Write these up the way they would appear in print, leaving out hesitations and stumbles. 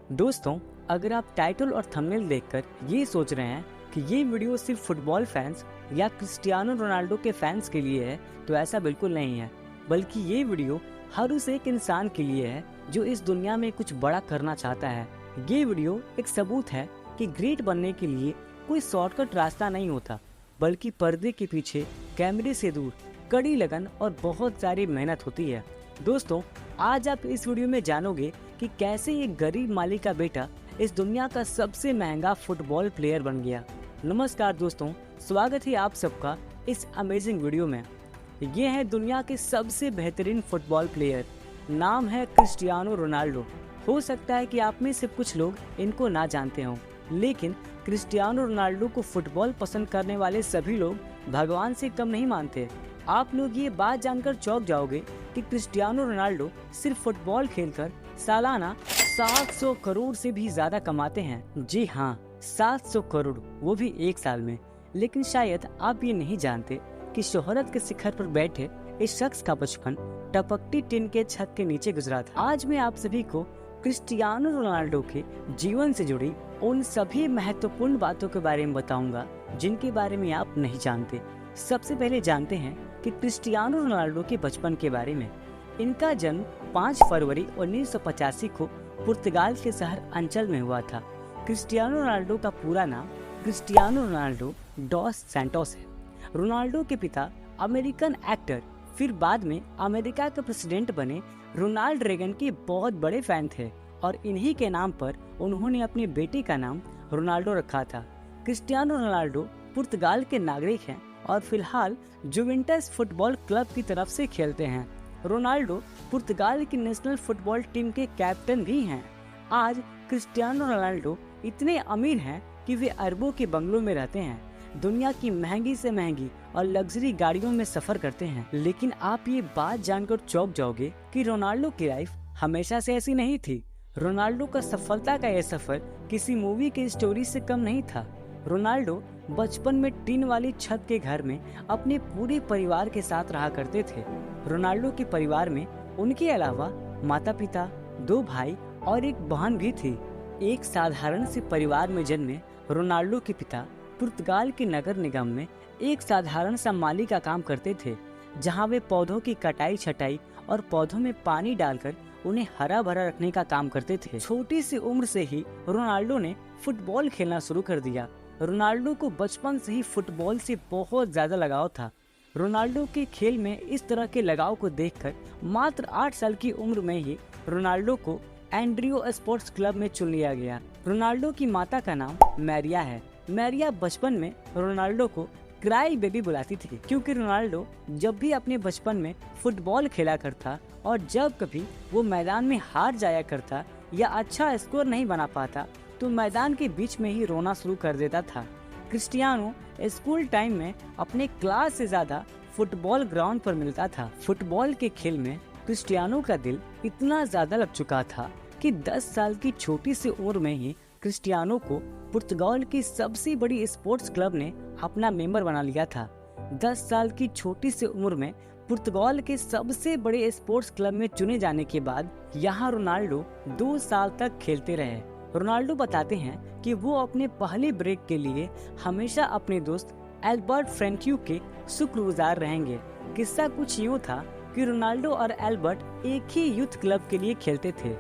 दोस्तों, अगर आप टाइटल और थंबनेल देखकर ये सोच रहे हैं कि ये वीडियो सिर्फ फुटबॉल फैंस या क्रिस्टियानो रोनाल्डो के फैंस के लिए है, तो ऐसा बिल्कुल नहीं है। बल्कि ये वीडियो हर उस एक इंसान के लिए है जो इस दुनिया में कुछ बड़ा करना चाहता है। ये वीडियो एक सबूत है कि ग्रेट बनने के लिए कोई शॉर्टकट रास्ता नहीं होता, बल्कि पर्दे के पीछे कैमरे से दूर कड़ी लगन और बहुत सारी मेहनत होती है। दोस्तों, आज आप इस वीडियो में जानोगे कि कैसे एक गरीब माली का बेटा इस दुनिया का सबसे महंगा फुटबॉल प्लेयर बन गया। नमस्कार दोस्तों, स्वागत है आप सबका इस अमेजिंग वीडियो में। ये है दुनिया के सबसे बेहतरीन फुटबॉल प्लेयर, नाम है क्रिस्टियानो रोनाल्डो। हो सकता है कि आप में से कुछ लोग इनको ना जानते हों, लेकिन क्रिस्टियानो रोनाल्डो को फुटबॉल पसंद करने वाले सभी लोग भगवान से कम नहीं मानते। आप लोग ये बात जानकर चौंक जाओगे कि क्रिस्टियानो रोनाल्डो सिर्फ फुटबॉल खेलकर सालाना 700 करोड़ से भी ज्यादा कमाते हैं। जी हाँ, 700 करोड़, वो भी एक साल में। लेकिन शायद आप ये नहीं जानते कि शोहरत के शिखर पर बैठे इस शख्स का बचपन टपकती टिन के छत के नीचे गुजरा था। आज मैं आप सभी को क्रिस्टियानो रोनाल्डो के जीवन से जुड़ी उन सभी महत्वपूर्ण बातों के बारे में बताऊंगा जिनके बारे में आप नहीं जानते। सबसे पहले जानते हैं कि क्रिस्टियानो रोनाल्डो के बचपन के बारे में। इनका जन्म 5 फरवरी 1985 को पुर्तगाल के शहर अंचल में हुआ था। क्रिस्टियानो रोनाल्डो का पूरा नाम क्रिस्टियानो रोनाल्डो डॉस सैंटोस है। रोनाल्डो के पिता अमेरिकन एक्टर, फिर बाद में अमेरिका के प्रेसिडेंट बने रोनाल्ड रेगन के बहुत बड़े फैन थे और इन्हीं के नाम पर उन्होंने अपने बेटे का नाम रोनाल्डो रखा था। क्रिस्टियानो रोनाल्डो पुर्तगाल के नागरिक हैं और फिलहाल जुवेंटस फुटबॉल क्लब की तरफ से खेलते हैं। रोनाल्डो पुर्तगाल की नेशनल फुटबॉल टीम के कैप्टन भी हैं। आज क्रिस्टियानो रोनाल्डो इतने अमीर हैं कि वे अरबों के बंगलों में रहते हैं, दुनिया की महंगी से महंगी और लग्जरी गाड़ियों में सफर करते हैं। लेकिन आप ये बात जानकर चौंक जाओगे कि रोनाल्डो की लाइफ हमेशा से ऐसी नहीं थी। रोनाल्डो का सफलता का यह सफर किसी मूवी की स्टोरी से कम नहीं था। रोनाल्डो बचपन में टीन वाली छत के घर में अपने पूरे परिवार के साथ रहा करते थे। रोनाल्डो के परिवार में उनके अलावा माता पिता, 2 भाई और एक बहन भी थी। एक साधारण से परिवार में जन्मे रोनाल्डो के पिता पुर्तगाल के नगर निगम में एक साधारण सा माली का काम करते थे, जहां वे पौधों की कटाई छटाई और पौधों में पानी डालकर उन्हें हरा भरा रखने का काम करते थे। छोटी सी उम्र से ही रोनाल्डो ने फुटबॉल खेलना शुरू कर दिया। रोनाल्डो को बचपन से ही फुटबॉल से बहुत ज्यादा लगाव था। रोनाल्डो के खेल में इस तरह के लगाव को देखकर मात्र 8 साल की उम्र में ही रोनाल्डो को एंड्रियो स्पोर्ट्स क्लब में चुन लिया गया। रोनाल्डो की माता का नाम मैरिया है। मैरिया बचपन में रोनाल्डो को क्राई बेबी बुलाती थी, क्योंकि रोनाल्डो जब भी अपने बचपन में फुटबॉल खेला करता और जब कभी वो मैदान में हार जाया करता या अच्छा स्कोर नहीं बना पाता तो मैदान के बीच में ही रोना शुरू कर देता था। क्रिस्टियानो स्कूल टाइम में अपने क्लास से ज्यादा फुटबॉल ग्राउंड पर मिलता था। फुटबॉल के खेल में क्रिस्टियानो का दिल इतना ज्यादा लग चुका था कि 10 साल की छोटी सी उम्र में ही क्रिस्टियानो को पुर्तगाल की सबसे बड़ी स्पोर्ट्स क्लब ने अपना मेंबर बना लिया था। 10 साल की छोटी सी उम्र में पुर्तगाल के सबसे बड़े स्पोर्ट्स क्लब में चुने जाने के बाद यहाँ रोनाल्डो 2 साल तक खेलते रहे। रोनाल्डो बताते हैं कि वो अपने पहले ब्रेक के लिए हमेशा अपने दोस्त एल्बर्ट फ्रेंक्यू के शुक्रगुजार रहेंगे। किस्सा कुछ यूँ था कि रोनाल्डो और एल्बर्ट एक ही यूथ क्लब के लिए खेलते थे।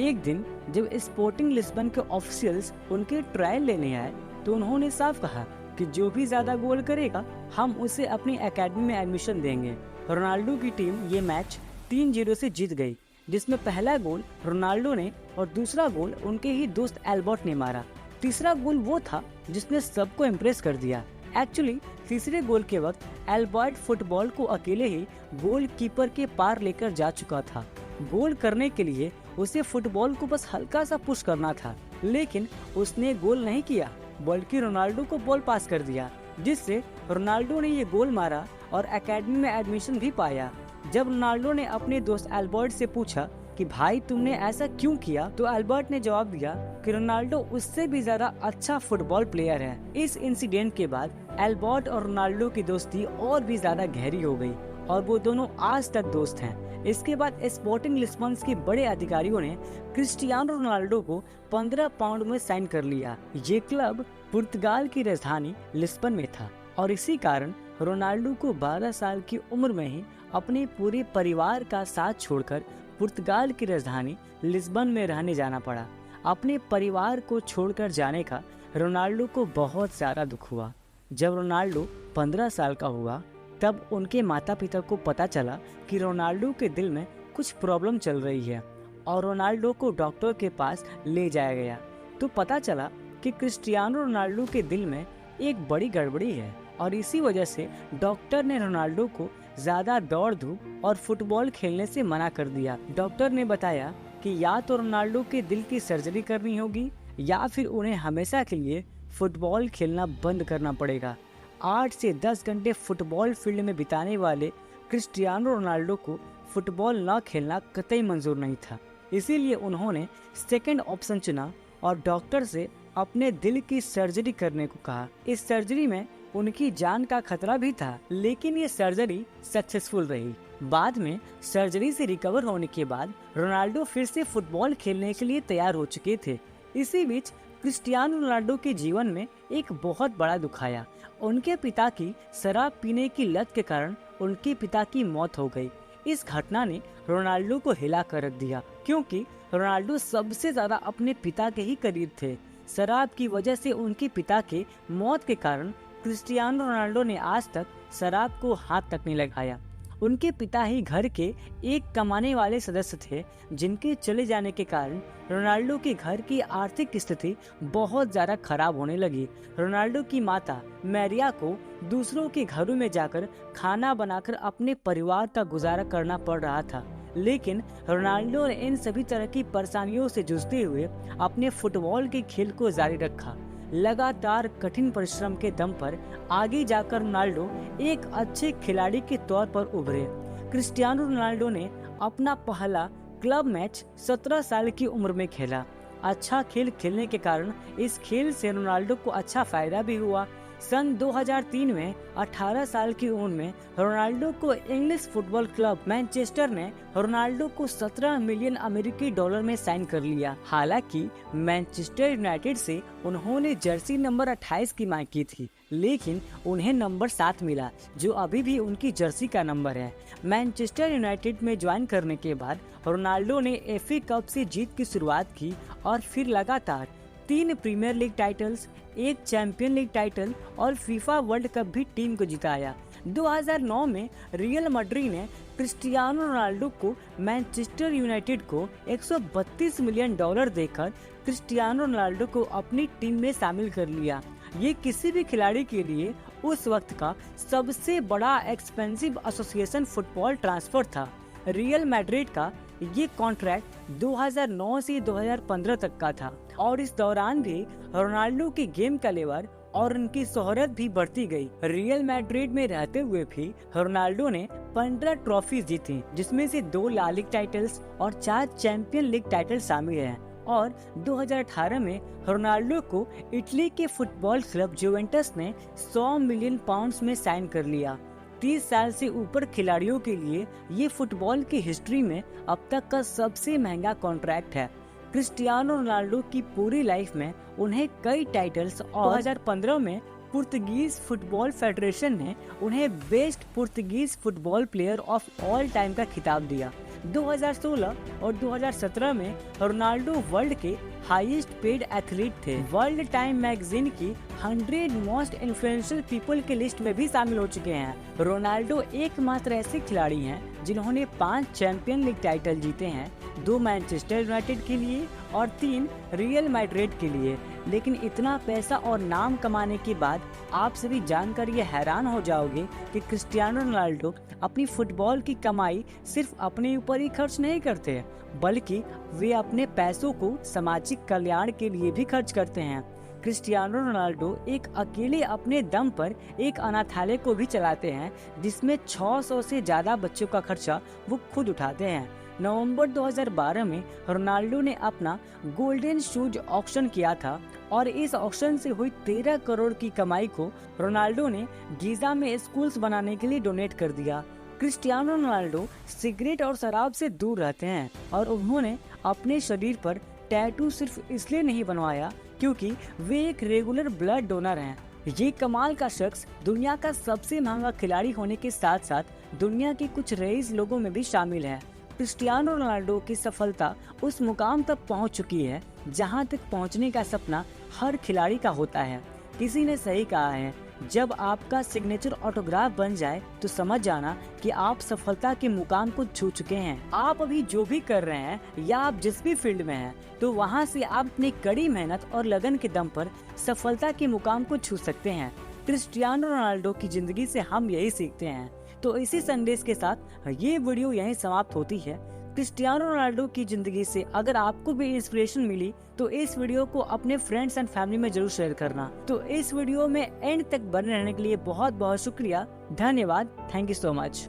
एक दिन जब स्पोर्टिंग लिस्बन के ऑफिशियल्स उनके ट्रायल लेने आए तो उन्होंने साफ कहा कि जो भी ज्यादा गोल करेगा हम उसे अपनी एकेडमी में एडमिशन देंगे। रोनाल्डो की टीम ये मैच 3-0 से जीत गई, जिसमें पहला गोल रोनाल्डो ने और दूसरा गोल उनके ही दोस्त एल्बर्ट ने मारा। तीसरा गोल वो था जिसने सबको इम्प्रेस कर दिया। एक्चुअली तीसरे गोल के वक्त एल्बर्ट फुटबॉल को अकेले ही गोल कीपर के पार लेकर जा चुका था। गोल करने के लिए उसे फुटबॉल को बस हल्का सा पुश करना था, लेकिन उसने गोल नहीं किया बल्कि रोनाल्डो को बॉल पास कर दिया, जिससे रोनाल्डो ने ये गोल मारा और एकेडमी में एडमिशन भी पाया। जब रोनाल्डो ने अपने दोस्त एल्बर्ट से पूछा कि भाई तुमने ऐसा क्यों किया, तो एल्बर्ट ने जवाब दिया कि रोनाल्डो उससे भी ज्यादा अच्छा फुटबॉल प्लेयर है। इस इंसिडेंट के बाद एल्बर्ट और रोनाल्डो की दोस्ती और भी ज्यादा गहरी हो गई और वो दोनों आज तक दोस्त हैं। इसके बाद स्पोर्टिंग लिस्बन के बड़े अधिकारियों ने क्रिस्टियानो रोनाल्डो को 15 पाउंड में साइन कर लिया। ये क्लब पुर्तगाल की राजधानी लिस्बन में था और इसी कारण रोनाल्डो को 12 साल की उम्र में ही अपने पूरे परिवार का साथ छोड़कर पुर्तगाल की राजधानी लिस्बन में रहने जाना पड़ा। अपने परिवार को छोड़कर जाने का रोनाल्डो को बहुत ज्यादा दुख हुआ। जब रोनाल्डो 15 साल का हुआ तब उनके माता पिता को पता चला कि रोनाल्डो के दिल में कुछ प्रॉब्लम चल रही है और रोनाल्डो को डॉक्टर के पास ले जाया गया तो पता चला कि क्रिस्टियानो रोनाल्डो के दिल में एक बड़ी गड़बड़ी है और इसी वजह से डॉक्टर ने रोनाल्डो को ज्यादा दौड़ धूप और फुटबॉल खेलने से मना कर दिया। डॉक्टर ने बताया कि या तो रोनाल्डो के दिल की सर्जरी करनी होगी या फिर उन्हें हमेशा के लिए फुटबॉल खेलना बंद करना पड़ेगा। 8 से 10 घंटे फुटबॉल फील्ड में बिताने वाले क्रिस्टियानो रोनाल्डो को फुटबॉल न खेलना कतई मंजूर नहीं था। इसीलिए उन्होंने सेकंड ऑप्शन चुना और डॉक्टर से अपने दिल की सर्जरी करने को कहा। इस सर्जरी में उनकी जान का खतरा भी था, लेकिन ये सर्जरी सक्सेसफुल रही। बाद में सर्जरी से रिकवर होने के बाद रोनाल्डो फिर से फुटबॉल खेलने के लिए तैयार हो चुके थे। इसी बीच क्रिस्टियानो रोनाल्डो के जीवन में एक बहुत बड़ा दुख आया। उनके पिता की शराब पीने की लत के कारण उनके पिता की मौत हो गई। इस घटना ने रोनाल्डो को हिला कर रख दिया, क्योंकि रोनाल्डो सबसे ज्यादा अपने पिता के ही करीब थे। शराब की वजह से उनके पिता के मौत के कारण क्रिस्टियानो रोनाल्डो ने आज तक शराब को हाथ तक नहीं लगाया। उनके पिता ही घर के एक कमाने वाले सदस्य थे, जिनके चले जाने के कारण रोनाल्डो के घर की आर्थिक स्थिति बहुत ज्यादा खराब होने लगी। रोनाल्डो की माता मैरिया को दूसरों के घरों में जाकर खाना बनाकर अपने परिवार का गुजारा करना पड़ रहा था, लेकिन रोनाल्डो ने इन सभी तरह की परेशानियों से जूझते हुए अपने फुटबॉल के खेल को जारी रखा। लगातार कठिन परिश्रम के दम पर आगे जाकर रोनाल्डो एक अच्छे खिलाड़ी के तौर पर उभरे। क्रिस्टियानो रोनाल्डो ने अपना पहला क्लब मैच 17 साल की उम्र में खेला। अच्छा खेल खेलने के कारण इस खेल से रोनाल्डो को अच्छा फायदा भी हुआ। सन 2003 में 18 साल की उम्र में रोनाल्डो को इंग्लिश फुटबॉल क्लब मैनचेस्टर ने रोनाल्डो को 17 मिलियन अमेरिकी डॉलर में साइन कर लिया। हालांकि मैनचेस्टर यूनाइटेड से उन्होंने जर्सी नंबर 28 की मांग की थी, लेकिन उन्हें नंबर 7 मिला, जो अभी भी उनकी जर्सी का नंबर है। मैनचेस्टर यूनाइटेड में ज्वाइन करने के बाद रोनाल्डो ने एफए कप से जीत की शुरुआत की और फिर लगातार 3 Premier League titles, 1 Champion League title और फीफा वर्ल्ड कप भी टीम को जिताया। 2009 में रियल मैड्रिड ने क्रिस्टियानो रोनाल्डो को मैनचेस्टर यूनाइटेड को 132 मिलियन डॉलर देकर क्रिस्टियानो रोनाल्डो को अपनी टीम में शामिल कर लिया। ये किसी भी खिलाड़ी के लिए उस वक्त का सबसे बड़ा एक्सपेंसिव एसोसिएशन फुटबॉल ट्रांसफर था। रियल मैड्रिड का ये कॉन्ट्रैक्ट 2009 से 2015 तक का था और इस दौरान भी रोनाल्डो की गेम का लेवल और उनकी शोहरत भी बढ़ती गई। रियल मैड्रिड में रहते हुए भी रोनाल्डो ने 15 ट्रॉफी जीती, जिसमें से 2 ला लीग टाइटल्स और 4 चैंपियन लीग टाइटल शामिल हैं। और 2018 में रोनाल्डो को इटली के फुटबॉल क्लब जुवेंटस ने 100 मिलियन पाउंड में साइन कर लिया। 30 साल से ऊपर खिलाड़ियों के लिए ये फुटबॉल की हिस्ट्री में अब तक का सबसे महंगा कॉन्ट्रैक्ट है। क्रिस्टियानो रोनाल्डो की पूरी लाइफ में उन्हें कई टाइटल्स और 2015 में पुर्तगीज फुटबॉल फेडरेशन ने उन्हें best Portuguese football player of all time का खिताब दिया। 2016 और 2017 में रोनाल्डो वर्ल्ड के हाईएस्ट पेड एथलीट थे। वर्ल्ड टाइम मैगजीन की 100 मोस्ट इन्फ्लुएंशियल पीपल के लिस्ट में भी शामिल हो चुके हैं। रोनाल्डो एकमात्र ऐसे खिलाड़ी हैं जिन्होंने 5 चैंपियन लीग टाइटल जीते हैं, 2 मैनचेस्टर यूनाइटेड के लिए और 3 रियल मैड्रिड के लिए। लेकिन इतना पैसा और नाम कमाने के बाद आप सभी जानकर ये हैरान हो जाओगे कि क्रिस्टियानो रोनाल्डो अपनी फुटबॉल की कमाई सिर्फ अपने ऊपर ही खर्च नहीं करते, बल्कि वे अपने पैसों को सामाजिक कल्याण के लिए भी खर्च करते हैं। क्रिस्टियानो रोनाल्डो एक अकेले अपने दम पर एक अनाथालय को भी चलाते हैं, जिसमें 600 से ज्यादा बच्चों का खर्चा वो खुद उठाते हैं। नवंबर 2012 में रोनाल्डो ने अपना गोल्डन शूज ऑक्शन किया था और इस ऑक्शन से हुई 13 करोड़ की कमाई को रोनाल्डो ने गीजा में स्कूल्स बनाने के लिए डोनेट कर दिया। क्रिस्टियानो रोनाल्डो सिगरेट और शराब से दूर रहते हैं और उन्होंने अपने शरीर पर टैटू सिर्फ इसलिए नहीं बनवाया क्योंकि वे एक रेगुलर ब्लड डोनर हैं। ये कमाल का शख्स दुनिया का सबसे महंगा खिलाड़ी होने के साथ साथ दुनिया के कुछ रईस लोगों में भी शामिल है। क्रिस्टियानो रोनाल्डो की सफलता उस मुकाम तक पहुंच चुकी है जहां तक पहुंचने का सपना हर खिलाड़ी का होता है। किसी ने सही कहा है, जब आपका सिग्नेचर ऑटोग्राफ बन जाए तो समझ जाना कि आप सफलता के मुकाम को छू चुके हैं। आप अभी जो भी कर रहे हैं या आप जिस भी फील्ड में हैं, तो वहां से आप अपनी कड़ी मेहनत और लगन के दम पर सफलता के मुकाम को छू सकते हैं। क्रिस्टियानो रोनाल्डो की जिंदगी से हम यही सीखते हैं। तो इसी संदेश के साथ ये वीडियो यहीं समाप्त होती है। क्रिस्टियानो रोनाल्डो की जिंदगी से अगर आपको भी इंस्पिरेशन मिली तो इस वीडियो को अपने फ्रेंड्स एंड फैमिली में जरूर शेयर करना। तो इस वीडियो में एंड तक बने रहने के लिए बहुत बहुत शुक्रिया, धन्यवाद, थैंक यू सो मच।